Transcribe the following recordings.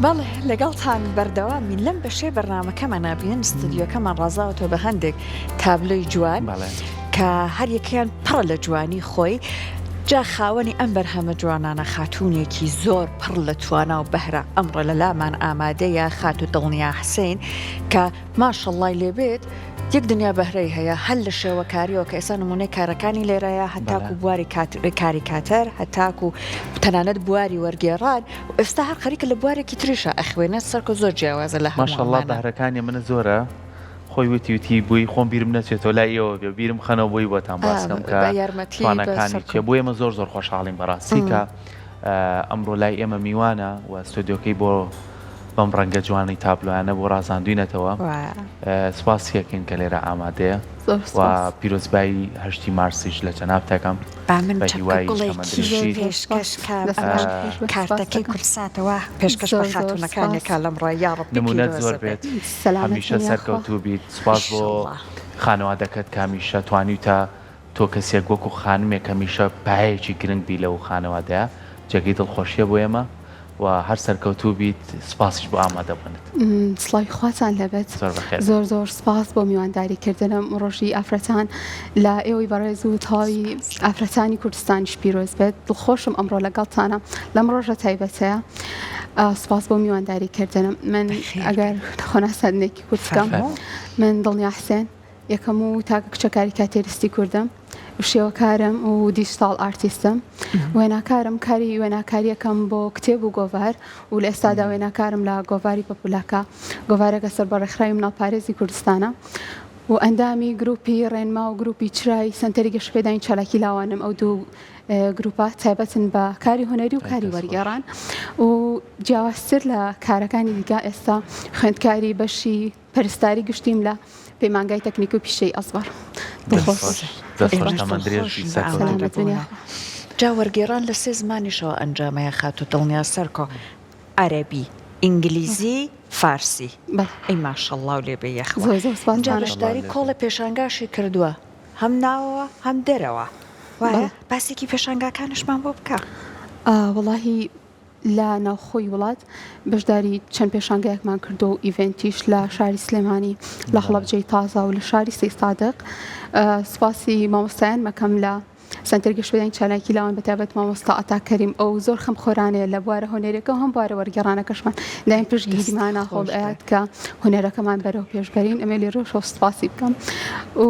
بەڵێ لەگەڵتان بەردەوامی لەم بەشێ بەرنامەکەمان بین ستودیۆکەمان ڕازاوەتەوە بە هەندێک تابلۆی جوان کە هەر یەکیان پڕ لە جوانی خۆی جا خاوەنی ئەم بەرهەمە جوانانە خاتوونێکی زۆر پڕ لە توانە و بەهرە ئەمڕۆ لە لامان ئامادەیە خات و دڵنیا حسین کە ماشەڵڵای لێبێت یەک دنیا بەهرەی هەیە هەل لە شێوەکاریەوە کە ئێستا نمونەی کارەکانی لێرەیە هەتاکو بواری کاریکاتەر هەتاکو تەنانەت بواری وەرگێڕان و ئێستا هەر خەریکە لە بوارێکی تریشە ئەخوێنێت سەرکە زۆر جیاوازە لە ماشەڵڵا بەهرەکانی منە زۆرە خۆی وتی بووی خۆم بیرم نەچێتەوە لای ئێوە بێ بیرم خەنەوە بۆی بۆتان باسکەم کە توانەکانی چێ بۆ ئێمە زۆر خۆشحاڵین بەڕاستی کە ئەمڕۆ لای ئێمە میوانە و ستۆدیۆکەی بۆ بەم ڕەنگە جوانی تابلۆیانە بۆ ڕازاندوینەتەوە سوپاسیەکەین کە لێرە ئامادەیە و پیرۆزبایی 8 مارسیش لە جەنابتەکەم بە هیوای کارتەکەی کورساتەوە پێشکەش بە خاتونەکانێکا لەم ڕایاڕ نمونەت زۆر بێت هەمیشە سەرکەوتوو بیت سوپاس بۆ خانەوادەکەت کامیشە توانیتە تۆ کەسێک وەکو خانمێک کەمیشە پایەکی گرنگ بی لەو خانەوادەیە جێگەی دڵخۆشیە بۆ ئێمە و هەر سەرکەوتوو بیت سپاسیش بۆ ئامادە بنێت سڵاوی خواتان لەبێت زۆر سپاس بۆ میوانداریکردنم ڕۆژی ئافرەتان لە ئێوەی بەڕێز و تاوی ئافرەتانی کوردستانیش پیرۆز بێت دڵخۆشم ئەمڕۆ لەگەڵتانە لەم ڕۆژە تایبەتەیە سپاس بۆ میوانداریکردنم من ئەگەر خۆناسەدنێکی کورد بکەم من دڵنیا حسێن یەکەم و تاکە کچە کاریکاتێریستی کوردم شێوەکارم و دیجیتال ئارتیستم وێناکارم کاری وێناکاریەکەم بۆ کتێب و گۆڤار و لە ئێستادا وێناکارم لە گۆڤاری پۆپولاکە گۆڤارێکە سەربەڕێکخراوی مناڵپارێزی کوردستانە و ئەندامی گروپی ڕێنما و گروپی چرای سنتەری گەشتپێدانی چالاکی لاوانم ئەو دوو گروپە تایبەتن بە کاری هوەری و کاری وەرگێڕان و جیاوازتر لە کارەکانی دیکە ئێستا خوێندکاری بەشی پەرستاری گشتیم لە پەیمانگای تەکنیک و پیشەی ئەزبەر جا وەرگێڕان لە سێ زمانیشەوە ئەنجامەیە خات و دڵنیا سەرکۆ عەرەبی ئینگلیزی فارسی ئەی ماشەڵڵا و لێبێ یەخوا بەشداری کۆڵە پێشانگاشی کردووە هەم ناوەوە هەم دەرەوە وایە باسێکی پێشانگاکانشمان بۆ بکە وەڵاهی لە ناوخۆی وڵات بەشداری چەند پێشانگایەکمان کردو و ئیڤنتیش لە شاری سلێمانی لە هەڵەبجەی تازە و لە شاری سەی سادق سپاسی مامۆستایان مەکەم لە سنتەر گەشتپێدانی چالاکی لاوان بەتایبەت مامۆستا ئەتا کەریم ئەو زۆر خەم خۆرانەیە لە بوارە هۆنێرەکە هەم بوارە وەرگێڕانەکەشمان لایم پشتگیریمانە هەڵ ئاات کە هۆنێرەکەمان بەرەو پێشبەرین ئەمێ لێرەشەوە سپاسی بکەم و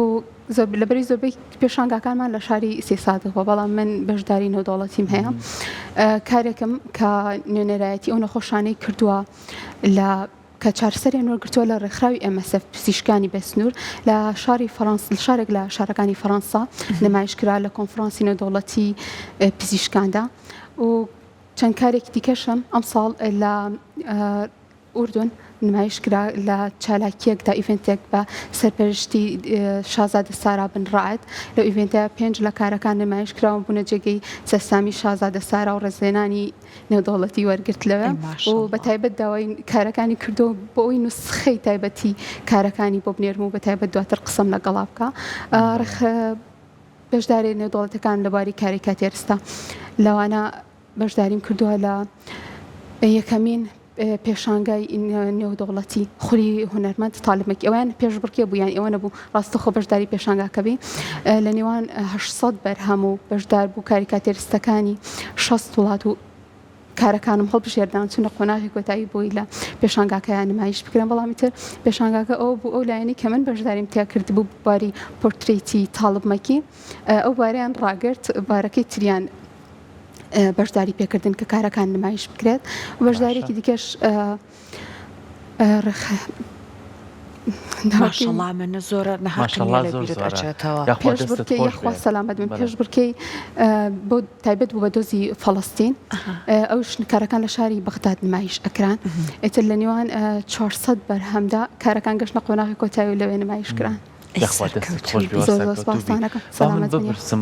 لەبەری زۆربەی پێشانگاکانمان لە شاری سێ سادقەوە بەڵام من بەشداری نەودەوڵەتیم هەیە کارێکم کە نوێنەرایەتی ئەو نەخۆشانەی کردووە لە کە چارسەریان وەرگرتووە لە ڕێکخراوی MSF پزیشکانی بەسنوور لە شاری شارێک لە شارەکانی فەڕەنسا نمایشکرا لە کۆنفرانسی نەودەوڵەتی پزیشکاندا و چەند کارێکی دیکەشم ئەم ساڵ لە ئوردون نمایشکرا لە چالاکیەکدا ئیڤنتێک بە سەرپەرشتی شازادە سارا بن ڕائەت لە ئیڤنتە 5 لە کارەکان نمایشکراوە بوونە جێگەی سەسامی شازادە سارا و ڕێزێنانی نێودەوڵەتی وەرگرت لەوە و بە تایبەت داوای کارەکانی کردو بۆ ئەوی نوسخەی تایبەتی کارەکانی بۆ بنێرم و بە تایبەت دواتر قسەم لەگەڵا بکە بەشداری نێودەوڵەتەکان لەباری کاریکاتێرستا لەوانە بەشداریم کردووە لە یەکەمین پێشانگای نێودەوڵەتی خوری هونەرمەند تاالبمەکی ئەویان پێشبڕکێ بوویان ئێوە نەبوو ڕاستەخۆ بەشداری پێشانگاکەبی لە نێوان 800 بەرهەم و بەشدار بوو کاریکاتێرستەکانی 6 وڵات و کارەکانم هەڵبژێردان چونە قۆناغی کۆتایی بۆی لە پێشانگاکەیان نمایش بکرێن بەڵامی تر پێشانگاکە ئەو بوو ئەو لایەنی کە من بەشداریم تیا کرد بوو باری پۆرتریتی تاالبمەکی ئەو باریان ڕاگرت بارەکەی تریان بەشداری پێکردن کە کارەکان نمایش بکرێت بەشدارێکی دیکەش ماشەڵڵا منە زۆرە پێشبڕکەی سەلامەت من پێشبڕکەی بۆ تایبەت بوو بە دۆزی فەڵەستین ئەوش کارەکان لە شاری بەغداد نمایش ئەکران ئێتر لە نێوان 400 بەرهەمدا کارەکان گەشتە قۆناغی کۆتایی لەوێ نمایشکران بپرسم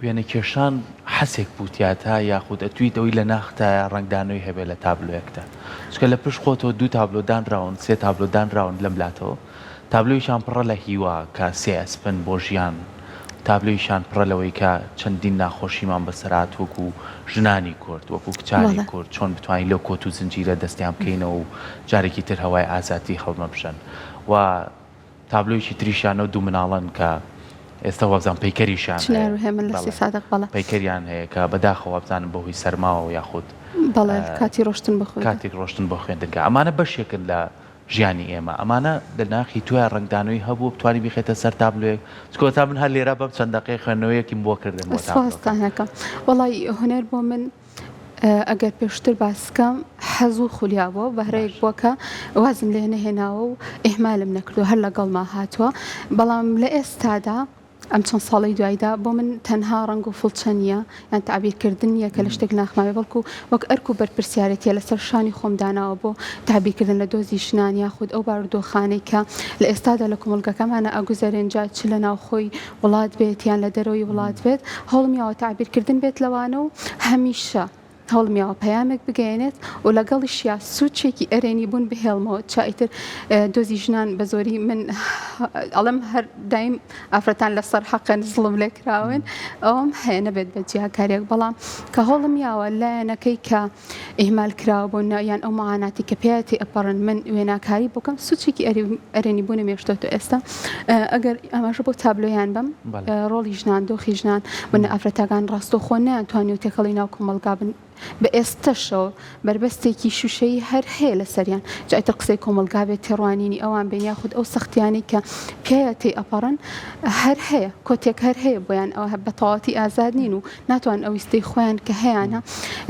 وێنە کێشان حەسێک بوتیاتە یاخود ئەتویتەوەی لە ناختە ڕنگدانەوەی هەبێت لە تابلۆیەکدا چکە لە پشت خۆتەوە 2 تابلۆدانراون 3 تابلۆدانراون لەم لاتەوە تابلۆیشان پڕە لە هیوا کە 3 ئەسپن بۆ ژیان تابلۆیشان پڕە لەوەی کە چەندین ناخۆشیمان بەسەرات وەکو ژنانی کورد وەکو کچانی کورد چۆن بتوانین لەو کۆت و زنجیرە دەستیان بکەینەوە و جارێکی تر هەوای ئازادی هەڵمە بژەن و تابلۆیکی تریشیانە و دوو مناڵن کە ئێستا وابزان پەیکەریشان پەیکەریان هەیە کە بەداخەوە بزانم بەهۆی سەرماوە یاخود کاتی ڕۆشتن بخۆ کاتێک ڕۆشتن بۆ خوێندنگە ئەمانە بەشێکن لە ژیانی ئێمە ئەمانە لە ناخی توای ڕنگدانەوەی هەبوو بتوانانی بخێتە سەر تابلۆیەک چکۆتا من هەر لێرە بەم چەند دقەی خوێندنەوەیەکیم بۆ کردم سوازتانەکەم وەڵی هونەر بۆ من ئەگەر پێشتر باسکەم حەز و خولیاوە بەهرەیەک بووکە وازم لێ نەهێناوە و ئێحمالم نەکردو هەر لەگەڵما هاتووە بەڵام لە ئێستادا ئەم چەند ساڵی دوایدا بۆ من تەنها ڕنگ و فڵچەنیە یان تعبیرکردن یە کە لە شتێک ناخماوێ بەڵکو وەک ئەرک و بەرپرسیارەتیە لەسەر شانی خۆم داناوە بۆ تعبیرکردن لە دۆزی ژنان یاخود ئەو بارودۆخانەی کە لە ئێستادا لە کۆمەڵگەکەمانە ئەگوزارێن جا چ لە ناوخۆی وڵات بێت یان لە دەرەوەی وڵات بێت هەوڵمیاوە تعبیرکردن بێت لەوانە و هەمیشە هەوڵمیاوە پەیامێک بگەێنێت و لەگەڵیشیا سوچێکی ئەرێنی بوون بهێڵمەوە چایتر دۆزی ژنان بە زۆری من ئەڵم هەر دایم ئافرەتان لەسەر حەقەن زڵم لێ کراون ئەوم هەیە نەبێت بە جیاکارێک بەڵام کە هەوڵمیاوە لایەنەکەی کە ئیهمال کراوە بۆ یان ئەو مەعاناتی کە پێیەتی ئەپەڕن من وێناکاری بکەم سوچێکی ئەرێنی بوونە مێشتۆ ئێستا ئەگەر ئەماشە بۆ تابلۆیان بم ڕۆڵی ژنان دۆخی ژنان بنە ئافرەتەکان ڕاستۆخۆ نەیانتوانی و تێکەڵی ناو کۆمەڵگا بن بە ئێستەشەوە بربەستێکی شوشەی هەر هەیە لە سەریان جایتر قسەی کۆمەلگا بێت تێڕوانینی ئەوان بین یاخود ئەو سەختیانی کە پێیە تێ ئەپەڕن هەر هەیە کۆتێک هەر هەیە بۆیان ئەوە بە تەواوەتی ئازاد نین و ناتوان ئەویستەی خۆیان کە هەیەە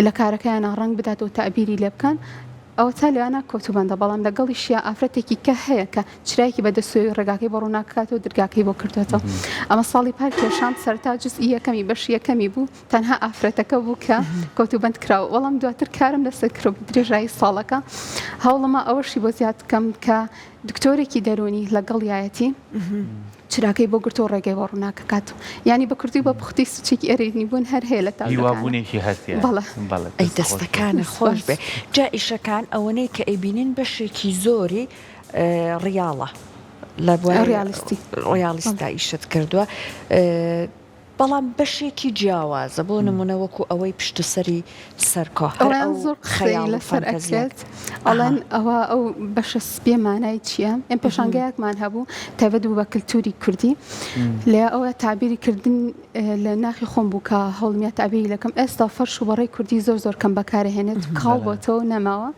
لە کارەکەیانە ڕەنگ بدات و تەعبیری لێ بکەن ئەوە تا لەوانە کۆتوبەندە بەڵام لەگەڵیشیە ئافرەتێکی کە هەیە کە چرایکی بەدەسوی ڕێگاکەی بە ڕووناکاتەوە دەرگاکەی بۆ کردوێتەوە ئەمە ساڵی پار کێشام سەرتا جزئی یەکەمی بەش یەکەمی بوو تەنها ئافرەتەکە بوو کە کۆتوبەند کراوە وەڵام دواتر کارم لەسەر کرۆ درێژایی ساڵەکە هەوڵەمە ئەوەشی بۆ زیاد بکەم کە دکتۆرێکی دەرونی لەگەڵ یایەتی چراکەی بۆ گرتۆ ڕێگەی بۆ ڕووناکەکات ینی بە کوردی بە پوختی سوچێکی ئەرێنی بوون هەر هەیە لە تاوابوونێکی هەستێ ئەی دەستەکانە خۆش بێ جا ئیشەکان ئەوەنەی کە ئەیبینین بەشێکی زۆری ڕیاڵە لە ڕیالیستە ئیشت کردووە بەڵام بەشێکی جیاوازە بۆ نمونە وەکو ئەوەی پشتسەری سەرکۆ زۆر خەیاڵ لەسەر ئەکرێت ئەڵەن ئەوە ئەو بەشە سپێ مانای چییە؟ ئەم پێشانگەیەکمان هەبوو تایبەت بوو بە کللتوری کوردی لێ ئەوە تعبیری کردن لە ناخی خۆم بوو کە هەوڵمیە تعبیری لەکەم ئێستا فەرش و بەڕێی کوردی زۆر کەم بەکارهێنێت کاڵ بۆتەوە نەماوە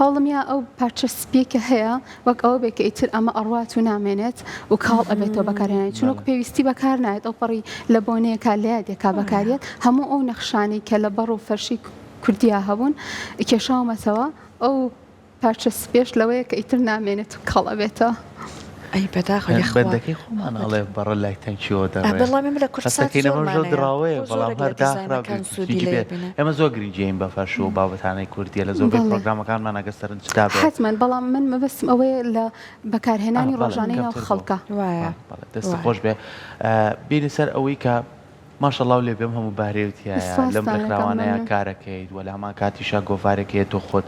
هەوڵمیە ئەو پارچە سپێکە هەیە وەک ئەوە بێکە ئیتر ئەمە ئەڕوات و نامێنێت و کاڵ ئەبێتەوە بەکارهێنێت چونکە پێویستی بەکار نایێت ئەو پەڕی لە بۆنەیەکە لایەکە بەکارێت هەموو ئەو نەخشانی کە لە بەڕ و فەرشی کوردیا هەبوون کێشاومەتەوە ئەو پارچە سپێش لەوەیە کە ئیتر نامێنێت و کاڵ ئەبێتەوە ئەی بەدەکەی خۆمانڵێ بەڕە لای تەنچیەوە لە کوردستانەوە دراوەیە بەڵام ئێمە زۆر گرنگجین بە فەرش و بابەتانەی کوردیە لە زۆر پرۆگرامەکانمان ئەگە سەرنجدا حتمەن بەڵام من مەبەستم ئەوەیە لە بەکارهێنانی ڕۆژانەی ناو خەڵکە وایە دەست خۆش بێ بینی سەر ئەوەی کە ماشەڵاو لێ بێم هەموو بارێوتیایە لەم ڕێکخراوانەیە کارەکەیت وە لە هەمان کاتیشا گۆڤارێکێت تۆ خۆت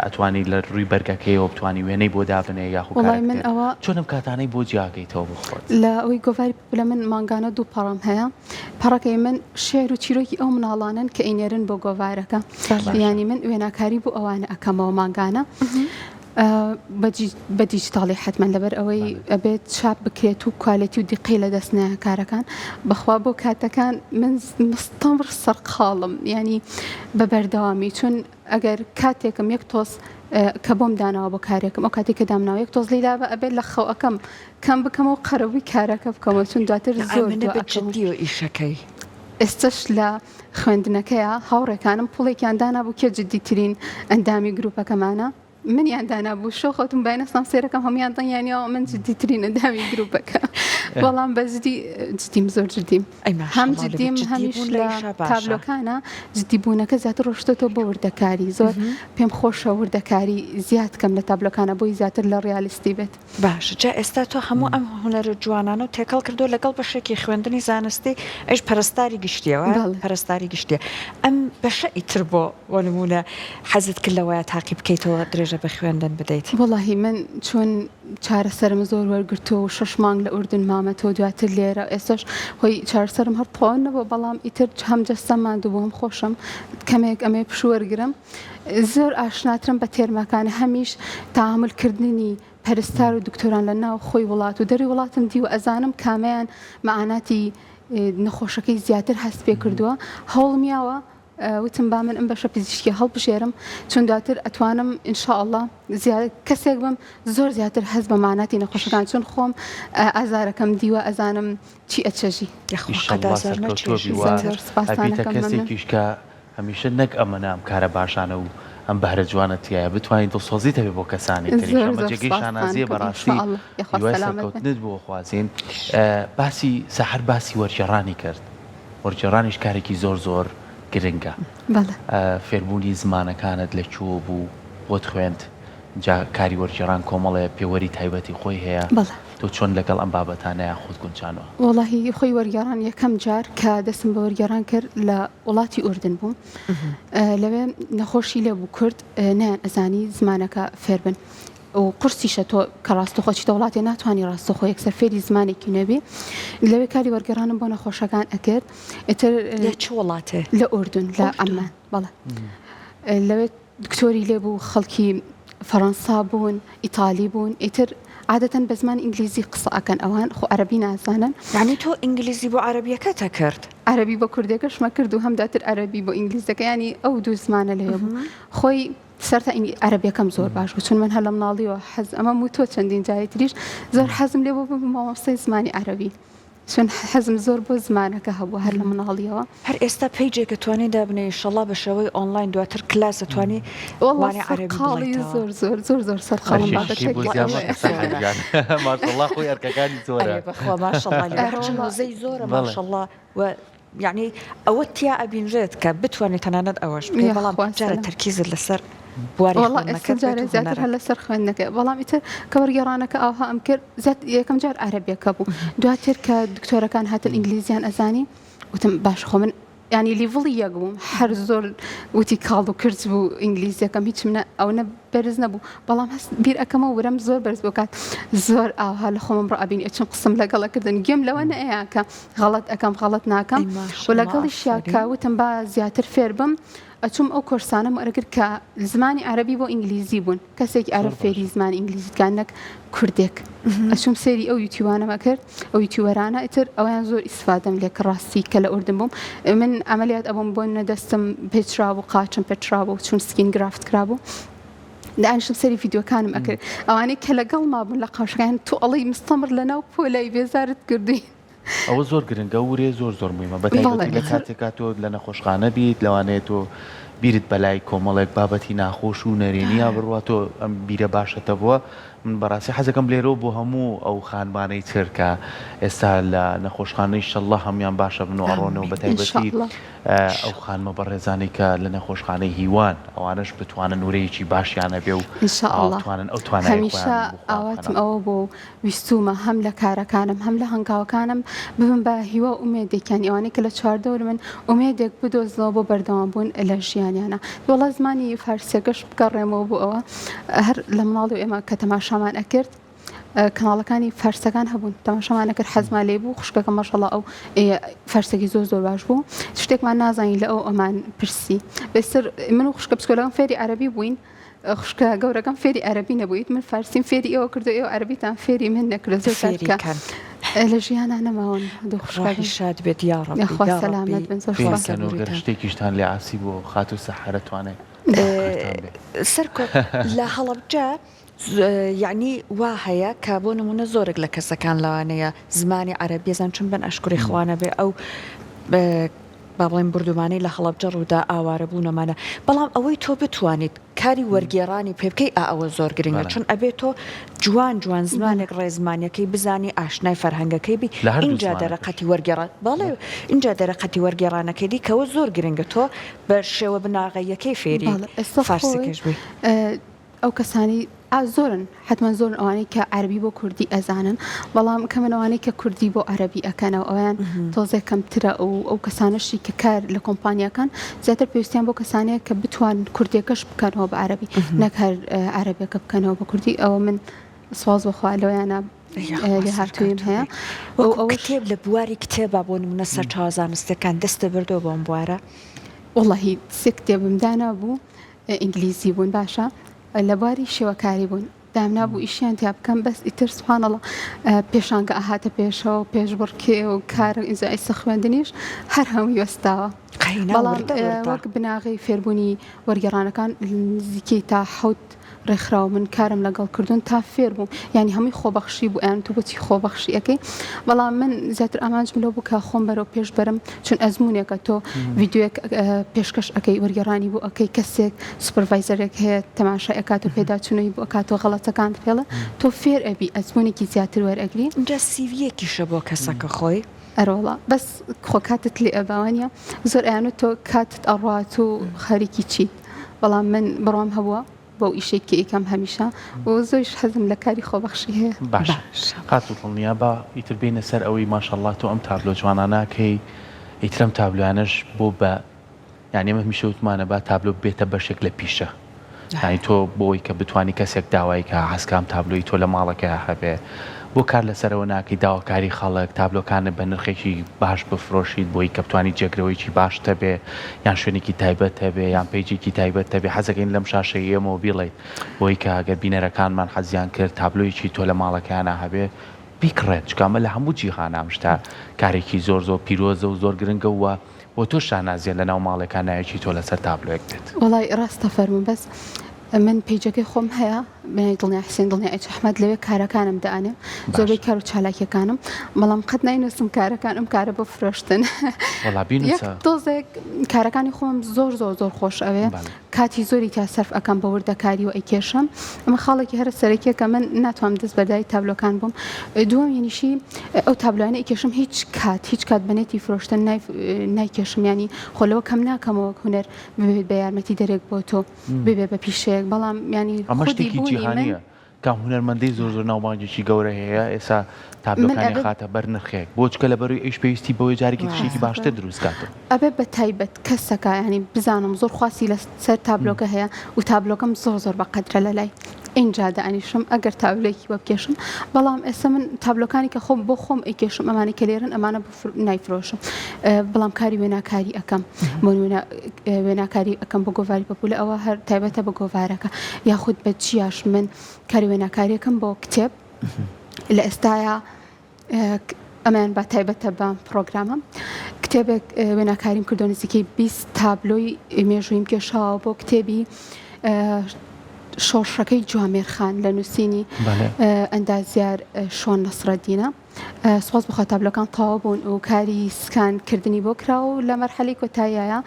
ئەتوانی لە ڕووی بەرگەکەیەوە بتوانی وێنەی بۆ دابنێ یاخو من ئەوە چۆنم کاتانەی بۆ جیاگەیتەوە بخۆت لە ئەوەی گۆڤاری لە من مانگانە دوو پەڕم هەیە پەڕەکەی من شێر و چیرۆکی ئەو مناڵانن کە ئینێرن بۆ گۆڤارەکە ینی من وێناکاری بۆ ئەوانە ئەەکەمەوە مانگانە بە دیجیتاڵی حتمما لەبەر ئەوەی ئەبێت چاپ بکرێت و کوالەتی و دیقی لە دەستنایە کارەکان بەخوا بۆ کاتەکان من مستەمر سەرقاڵم ینی بە بەردەوامی چون ئەگەر کاتێکم یەک تۆز کە بۆم داناوە بۆ کارێکم ئەو کاتێک کە دامناوە یەک تۆز لیلا بە ئەبێت لە خەوەکەم کەم بکەمەوە قەرەوی کارەکە بکەمەوە چون دواتر زۆر جددی و ئیشەکەی ئێستش لە خوێندنەکەیە هاوڕێکانم پوڵێکیان دانابوو کێ جددیترین ئەندامی گروپەکەمانە منیان دانابوو شۆ خۆتم باینەستان سێرەکەم هەمیان دڵیانیەوە من جددیترین ئەندامی گروپەکە بەڵام جدیم زۆر جدیم هەم جدیم هەمیش لە تابلۆکانە جدیبوونەکە زیاتر ڕۆشتۆتەوە بۆ وردەکاری زۆر پێم خۆشە وردەکاری زیاد کەم لە تابلۆکانە بۆی زیاتر لە ڕیالیستی بێت باش جا ئێستا تۆ هەموو ئەم هونەرە جوانانە و تێکەڵ کردو لەگەڵ بەشێکی خوێندنی زانستی ئەش پەرستاری گشتیەوە پەرستاری گشتیە ئەم بەشە ئیتر بۆ وەنمونە حەزت کرد لەوەیە تاقی بکەیتەوە درێژ درێژە بە خوێندن بدەیت؟ وەڵاهی من چۆن چارەسەرم زۆر وەرگرتو و 6 مانگ لە ئوردن مامەتەوە دواتر لێرە ئێستاش خۆی چارەسەرم هەر تەواو نەبووە بەڵام ئیتر هەم جەستە ماندوو بووم خۆشم کەمێک ئەمێ پشوەرگرم زۆر ئاشناترم بە تێرمەکانە هەمیش تەعاملکردنی پەرستار و دکتۆران لە ناو خۆی وڵات و دەری وڵاتم دی و ئەزانم کامیان مەعاناتی نەخۆشەکەی زیاتر هەست پێ کردووە هەوڵمیاوە وتم با من ئەم بەشە پزیشکی هەڵبژێرم چون دواتر ئەتوانم ئینشاءالله کەسێک بم زۆر زیاتر هەست بە ماناتی نەخۆشەکان چون خۆم ئازارەکەم دیوە ئەزانم چی ئەچەژی کەسێکیش کە هەمیشە نەک ئەمەنام کارە باشانە و ئەم بەهرە جوانەتیایە بتوانین دڵسۆزی هەبێ بۆ کەسانی تریشەمەجێگەی شانازیە بەڕاستی کەوتنت بۆ خوازین باسی سەحر باسی وەرجێڕانی کرد وەرجێڕانیش کارێکی زۆر گرنگە فێربوونی زمانەکانت لەکوێ بوو بۆت خوێند جا کاری وەرجێڕان کۆمەڵێ پێوەری تایبەتی خۆی هەیە تۆ چۆن لەگەڵ ئەم بابەتانەیە خۆت گونجانەوە؟ وەڵاهی خۆی وەرگێڕان یەکەم جار کە دەستم بە وەرگێڕان کرد لە وڵاتی ئوردن بووم لەوێ نەخۆشی لێ بوو کرد نیان ئەزانی زمانەکە فێر بن و قرسیشە تۆ کە ڕاستەخۆچیتە وڵاتێ ناتوانانی ڕاستەخۆ یەکسەر فێری زمانێکی نەبێ لەوێ کاری وەرگێڕانم بۆ نەخۆشەکان ئەکرد ئیتر لە چ وڵاتێ؟ لە ئوردن لە ئەمان بەڵێ لەوێ دکتۆری لێ بوو خەڵکی فەڕەنسا بوون ئیتالی بوون ئیتر عادەتەن بە زمان ئینگلیزی قسە ئەکەن ئەوان خۆ عەرەبی نازانن یعنی تۆ ئینگلیزی بۆ عەرەبیەکەتە کرد؟ عەرەبی بۆ کوردەکەشمە کرد و هەمداتر عەرەبی بۆ ئینگلیزەکە ینی ئەو دوو زمانە لێ بوو خۆی سەرتا عەرەبیەکەم زۆر باش بوو چون من هەر لە مناڵیەوە حەز ئەمە و تۆ چەندین جای تریش زۆر حەزم لێ بۆ ببم مامۆستای زمانی عەرەبی چون حەزم زۆر بۆ زمانەکە هەبوو هەر لە مناڵیەوە هەر ئێستا پیجێکە توانی دابنێ ئینشەڵا بە شێوەی ئۆنلاین دواتر کلاس دەتوانی وانی عەرەبی زۆر سەرخاڵم ماشەڵڵا خۆی ئەرکەکانی زۆرە بەخوا ماشەڵڵا هەزەی زۆرە ماشەڵڵا و یعنی ئەوە تیا ئەبینرێت کە بتوانێت تەنانەت ئەوەش بەڵام جارە تەرکیزت لەسەر جارە زیاتر هەر لەسەر خوێندنەکە بەڵام ئیتر کە وەرگێڕانەکە ئاها ئەم کرد یەکەم جار عەرەبیەکە بوو دواتر کە دکتۆرەکان هاتن ئینگلیزیان ئەزانی وتم باش خۆ من ینی لیڤڵی یەک بووم هەر زۆر وتی کاڵ و کرد بوو ئینگلیزیەکەم هیچ منە ئەو نە بەرز نەبوو بەڵام هەست بیر ئەەکەمە ورم زۆر بەرز بۆ کات زۆر ئاها لە خۆم ڕابین ئەچم قسم لەگەڵەکردن گوێم لەوە نەیە کە غەڵەت ئەەکەم غەڵەت ناکەم و لەگەڵی شیاکەوتم با زیاتر فێر بم ئەچوم ئەو کۆرسانە ئەرگر کە زمانی عەرەبی بۆ ئینگلیزی بوون کەسێکی عەرەب فێری زمانی ئینگلیزیکان نەک کوردێک ئەچوم سێری ئەو یوتیوبانەمە کرد ئەو یوتیوبەرانە ئیتر ئەویان زۆر ئیسفادەم لێ کە ڕاستی کە لە ئوردن بووم من ئەمەلیات ئەبووم بۆ نەدەستم پێچرابوو قاچم پێچرابوو چون سکین گرافت کرابوو دانیشتم سەری ڤیدیۆکانم ئەکرد ئەوانەی کە لەگەڵ مابوون لە قاشەکان تو ئەڵی مستەمر لەناو پۆلای بێزارت کردوین ئەوە زۆر گرنگە ورێ زۆر مهمە بەتایبەتی لە کاتێکا تۆ لە نەخۆشخانە بیت لەوانەیە تۆ بیرت بەلای کۆمەڵێک بابەتی ناخۆش و نەرێنیا بڕوە تۆ ئەم بیرە باشەتە بووە من بەڕاستی حەزەکەم لێرەوە بۆ هەموو ئەو خانبانەی چرکە ئێستا لە نەخۆشخانەی شەڵڵا هەمیان باشە بن و ئەڕۆنەوە بەتایبەتی ئەو خانمە بەڕێزانی کە لە نەخۆشخانەی هیوان ئەوانش بتوانن نورەیەکی باشیانە بێ و توانن ئەو توانای هەمیشە ئاواتم ئەوە بۆ ویستومە هەم لە کارەکانم هەم لە هەنگاوەکانم ببم بە هیوا ئومێدێکیان ئەوانەی کە لە چواردەور من ئومێدێک بدۆزنەوە بۆ بەردەوام بوون لە ژیانیانە وەڵا زمانی فارسیەکەش بگەڕێمەوە بۆ ئەوە هەر لە مناڵ و ئێمە کە تەماشامان ئەکرد کەناڵەکانی فارسەکان هەبوون تەماشامان ئەکرد حەزمان لێ بوو خوشکەکە ماشەڵڵا ئەو فارسێکی زۆر باش بوو شتێکمان نازانین لە ئەو ئەمان پرسی بەستر من و خوشکە بچکۆلەکەم فێری عەرەبی بووین خوشکە گەورەکەم فێری عەرەبی نەبوویت من فارسیم فێری ئێوە کردو ئێوە عەرەبیتان فێری من نەکرد زۆر کارکە لە ژیانە نەماون دوخشی شاد بێت یا ڕەبی خوا سەلامەت بن زۆر شتێکیشتان لێ ئاسی بۆ خات و سەحەرە توانێت سەرکۆ لە هەڵەبجە یعنی وا هەیە کە بۆ نمونە زۆرێک لە کەسەکان لەوانەیە زمانی عەرەبیەزان چون بن ئەشکری خوانە بێ ئەو با بڵێن بردومانەی لە هەڵەبجە ڕوودا ئاوارە بوونەمانە بەڵام ئەوەی تۆ بتوانیت کاری وەرگێڕانی پێ بکەی ئەوە زۆر گرنگە چون ئەبێت تۆ جوان زمانێک ڕێزمانیەکەی بزانی ئاشنای فەرهەنگەکەی بی اینجا دەرەقەتی وەرگێڕان بەڵێ اینجا دەرەقەتی وەرگێڕانەکەی دی کەەوە زۆر گرنگە تۆ بە شێوە بناغەیەکەی فێری فارسیکەش بووی ئەو کەسانی زۆرن حتمما زۆر ئەوانەی کە عەربی بۆ کوردی ئەزانن بەڵام کەمن ئەوانەی کە کوردی بۆ عەربی ئەکەنەوە ئەویان تۆزێک کەمترە ئەو کەسانشی کە کار لە کۆمپانیەکان زیاتر پێویستیان بۆ کەسانەیە کە بتوان کوردیەکەش بکەنەوە بە عەربی نەک هەر عەربیەکە بکەنەوە بە کوردی ئەوە من سواز بەخوا لەویانە لە هاتوویم هەیە ئەو کتێب لە بواری کتێبە بۆ نمونە سەر چاوەزانستەکان دەستە بردەوە بۆم بوارە وڵڵاهی سێ کتێبمدانا بوو ئینگلیزی بوون باشە لە بواری شێوەکاری بوون دامنا بوو ئیشیان تیا بکەم بەس ئیتر سوبحانەڵڵا پێشانگە ئاهاتە پێشەوە پێش بڕکێ و کارە ئینجای خوێندنیش هەر هەمووی وەستاوە بەڵام وەک بناغی فێربوونی وەرگێڕانەکان نزیکەی تا حەوت ڕێکخراوە من کارم لەگەڵ کردوون تا فێر بووم ینی هەمووی خۆبەخشی بوو ئەیان تو بۆچی خۆبەخشی ئەەکەی بەڵام من زیاتر ئامانجم لەو بوو کە خۆم بەرەو پێش بەرم چون ئەزمونێکە تۆ ڤیددیوەک پێشکەش ئەەکەی وەرگێڕانی بوو ئەەکەی کەسێک سوپەرڤایزەرێک هەیە تەماشا ئەکات و پێداچوونەوەی بوو ئەکاتۆ غەڵەتەکان پێڵە تۆ فێر ئەبی ئەزمونێکی زیاتر وەرئەگری اینجا سیڤیەکیشە بۆ کەسەکە خۆی ئەرۆڵە بەس خۆ کاتت لێ ئەباوانە زۆر ئەیانە تۆ کاتت ئەڕات و خەریکی چیت بەڵام من بڕام هەبووە بۆ ئیشێکی ئیکەم هەمیشە و زۆریش حەزم لە کاری خۆبەخشی هەیە باش قات و دڵنیا بە ئیتر بینە سەر ئەوەی ماشەڵڵا تۆ ئەم تابلۆ جواناناکەی ئیترم تابلوانش بۆ بە یعنی ئەمە هەمیشە وتمانە با تابلۆ بێتە بەشێک لە پیشە یعنی تۆ بۆی کە بتوانی کەسێک داوای کە حەزکام تابلۆی تۆ لە ماڵەکە هەبێ بۆ کار لەسەرەوە ناکەی داواکاری خەڵک تابلۆکانە بە نرخێکی باش بفرۆشیت بۆی کە بتوانی جێگرەوەیکی باشتە بێ یان شوێنێکی تایبەت هەبێ یان پیجێکی تایبەت هەبێ حەزەکەین لەم شاشەی ئێمەوە بیڵێیت بۆی کە ئەگەر بینەرەکانمان حەزیان کرد تابلۆیەکی تۆ لە ماڵەکەیانە هەبێ بیکڕێت چکامە لە هەموو جیهانامشتا کارێکی زۆر پیرۆزە و زۆر گرنگە وە بۆ تۆ شانازیە لە ناو ماڵەکانایەکی تۆ لەسەر تابلۆیەک بێت وڵای ڕاستە فەرمون بەس من پیجەکەی خۆم هەیە بنای دڵنیا حسێن دڵنیا ئەچ ئەحمەد لەوێ کارەکانم دەانێ زۆربەی کار و چالاکیەکانم بەڵام قەت ناینووسم کارەکان ئەم کارە بۆ فرۆشتن تۆزێک کارەکانی خۆم زۆر خۆش ئەوێ کاتی زۆری تا سەرف ئەەکەم بە وردەکاری و ئەیکێشم ئەمە خاڵێکی هەر سەرەکیە کە من ناتوانم دەست بەدای تابلۆکان بووم دووەم یعنیشی ئەو تابلوانە ئەیکێشم هیچ کات بنێتی فرۆشتن نایکێشم ینی خۆلەوە کەم ناکەمەوە هونەر ببێت بە یارمەتی دەرێک بۆ تۆ ببێ بە پیشەیە بەڵام ینی جیهانیە کە هونەرمەندەی زۆر ناوبانگێکی گەورە هەیە ئێستا تابلۆکانی خاتە بەر نرخێک بۆچکە لە بەروی ئەیش پێویستی بەوەی جارێکی تشتێکی باشتر دروستکاتەوە ئەبێ بە تایبەت کەسەکە ینی بزانم زۆر خواسی لەسەر تابلۆکە هەیە و تابلۆکەم زۆر بە قەدرە لە لای اینجا دانیشم ئەگەر تابلۆیەکی وە بکێشم بەڵام ئێستا من تابلۆکانی کە خۆم بۆ خۆم ئەیکێشم ئەمانە کە لێرن ئەمانە نایفرۆشم بەڵام کاری وێناکاری ئەەکەم وێناکاری ئەەکەم بە گۆڤاری پەپولە ئەوە هەر تایبەتە بە گۆڤارەکە یاخود بە چیاش من کاری وێناکاریەکەم بۆ کتێب لە ئێستاە ئەمان با تایبەتە بە پرۆگرامە کتێبێک وێناکاریم کردو نزیکەی 20 تابلۆی مێژوویم کێشاوە بۆ کتێبی شۆڕشەکەی جوامێرخان لە نووسینی ئەندازیار شۆن نەسرەدینە سوپاس بخوا تابلۆکان تەواو بوون و کاری سکانکردنی بۆ کراوە و لە مەرحەلەی کۆتاییە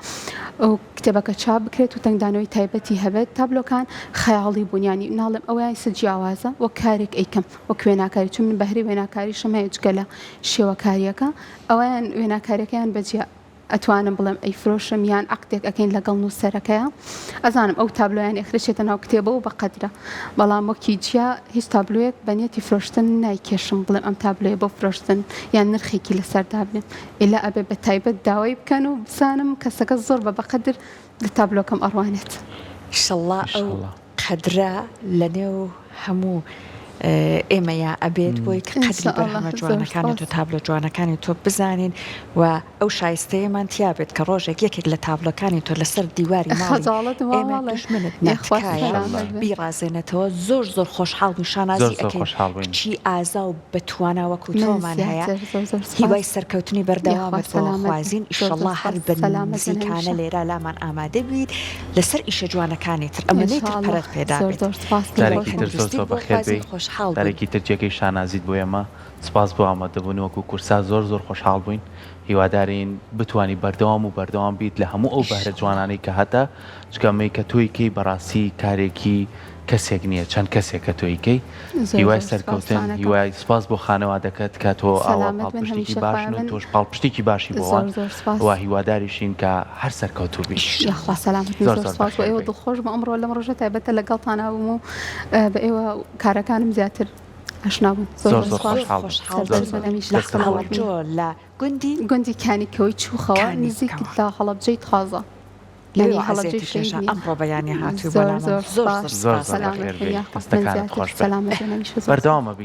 و کتێبەکە چاپ بکرێت و تەنگدانەوەی تایبەتی هەبێت تابلۆکان خەیاڵی بوون ینی ناڵم ئەویان سجی ئاوازە وە کارێک ئەیکەم وەک وێناکاری چون من بەهری وێناکاری شەمە جگە لە شێوەکاریەکە ئەویان وێناکاریەکەیان بەجیا ئەتوانم بڵێم ئەی فرۆشم یان عقدێک ئەەکەین لەگەڵ نووسەرەکەیە ئەزانم ئەو تابلۆیان ئەخرێتە ناو کتێبە و بە قەدرە بەڵام وەکی جیا هیچ تابلوەیەک بەنیەتی فرۆشتن نایکێشم بڵێم ئەم تابلۆیە بۆ فرۆشتن یان نرخێکی لەسەردا بێن ئێلا ئەبێ بە تایبەت داوای بکەن و بزانم کەسەکە زۆر بە قەدر لە تابلۆکەم ئەڕوانێت ئینشەڵڵا ئەو قەدرە لە نێو هەموو ئێمەیە ئەبێت بۆی کە قەدری بەرهەمە جوانەکانی تۆ تابلۆ جوانەکانی تۆ بزانین و ئەو شایستەیەمان تیابێت کە ڕۆژێک یەکێک لە تابلۆکانی تۆ لەسەر دیواری ئێمە دشمنت ناتکایە بیڕازێنێتەوە زۆر خۆشحاڵ بووین شانازی ئەەکەین چی ئازا و بەتوانە وەکو تۆمان هەیە هیوای سەرکەوتنی بەردەوامت بۆ خوازین ئیشەڵڵا هەر بەنزیکانە لێرە لامان ئامادە بیت لەسەر ئیشە جوانەکانی تر ئەمەی تر پەرەت پێدا دارێکی ترجێکی شانازیت بۆ ئێمە سپاس بۆ ئامادەبوون وەکو کورسا زۆر خۆشحاڵ بووین هیوادارین بتوانی بەردەوام بیت لە هەموو ئەو بەهرە جوانانەی کە هەتا چکەمەی کە تۆیکەی بەڕاستی کارێکی کەسێک نییە چەند کەسێک کە تۆیکەی هیوای سەرکەوتن هیوای سپاس بۆ خانەوادەکەت کە تۆ ئاوا پاڵپشتێکی باش و تۆش پاڵپشتێکی باشی بۆوان وا هیواداریشین کە هەر سەرکەوتوو بیش یاخوا سەلامەتی زۆر سپاس بۆ ئێوە دڵخۆش بە ئەمڕۆ لەم ڕۆژە تایبەتە لەگەڵتانە بووم و بە ئێوە کارەکانم زیاتر ئەشنابوون زۆر لە گوندی کانیکەوەی چووخەوە نزیک لە هەڵەبجەی تازە لەنی هەڵەبجەی ئەمڕۆ بەیانی هاتووی بەڵام زۆر بەردەوامە